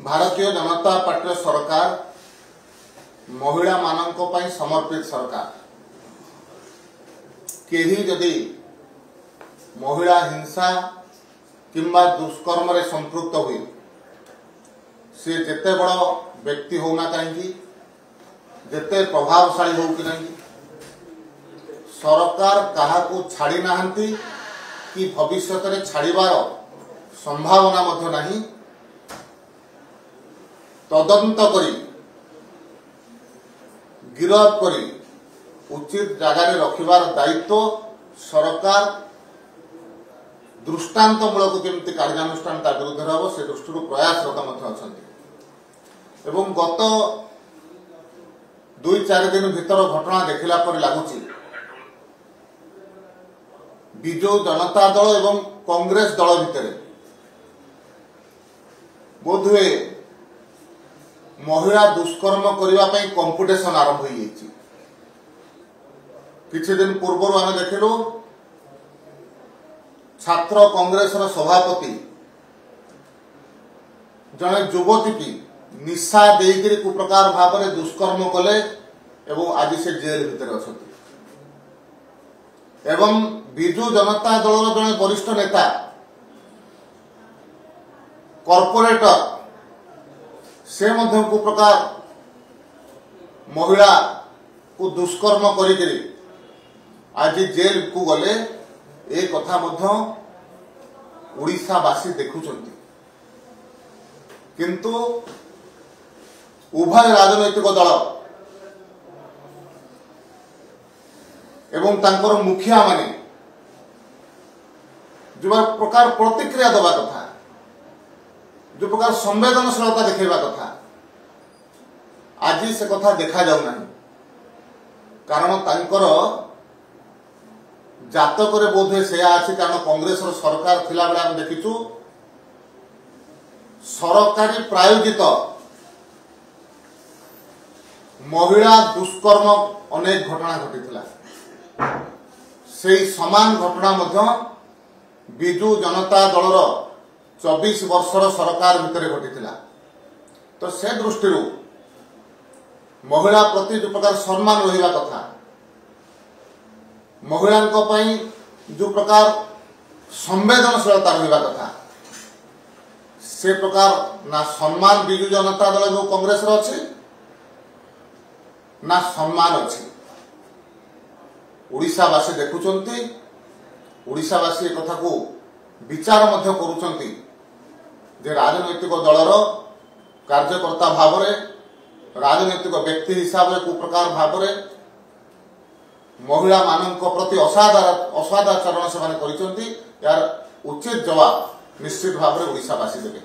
Bharatiya Janata party सरकार महिला मानक पई समर्पित सरकार। केही जदि महिला हिंसा किंबा दुष्कर्म रे संपृक्त हुई से जेते बड़ व्यक्ति होना कहीं जेते प्रभावशाली हो कि नहीं सरकार काहाकू छाड़ी नाहंती कि भविष्य में छाड़बार संभावना मध्य नहीं। तदंत करी गिरफ करी उचित जगार रखिबार दायित्व सरकार दृष्टांतमूलक केमती कार्यानुष्ठान ता विरुद्ध हम से दृष्टि प्रयासरत अच्छा एवं गत 2-4 दिन भीतर घटना देखला पर लगुच विजु जनता दल एवं कांग्रेस दल भितर बोधवे महिला दुष्कर्म करने कंपिटिशन आरंभ हो किछि दिन पूर्व आम देखिलु छात्र कांग्रेस सभापति जड़े युवती की निशा देकर कुप्रकार भाव में दुष्कर्म कले एवं आज से जेल भितर अच्छा एवं विजु जनता दल जड़े वरिष्ठ नेता कॉर्पोरेटर से मध्य कुप्रकार महिला को दुष्कर्म करी आज जेल को गले ए कथा मध्य ओडिशावासी देखुचंती किंतु उभय राजनैतिक दल एवं तांकर मुखिया माने जो प्रकार प्रतिक्रिया दबा कथा जो प्रकार संवेदनशीलता देखा कथा आज से कथा देखा जाऊना कारण तांकर जातक बोधे से अच्छी कारण कांग्रेस सरकार थिला बेले हम देखिचु सरकारी प्रायोजित महिला दुष्कर्म अनेक घटना घटी से समान घटना मध्य विजु जनता दलर 24 वर्षर सरकार भितर घटी तो से दृष्टि महिला प्रति जो प्रकार सम्मान रहा कथा महिला जो प्रकार संवेदनशीलता रहा कथा से प्रकार ना सम्मान विजु जनता दल जो कांग्रेस अच्छी ना सम्मान अच्छी ओडिशावासी देखुचंती ओडिशावासी एक कथा को विचार मध्य करुचंती जे राजनैतिक दलर कार्यकर्ता भाव में राजनैतिक व्यक्ति हिसाब से कुप्रकार भाव में महिला मानक प्रति असादाचरण से यार उचित जवाब निश्चित भाव में ओडिशावासी देवे।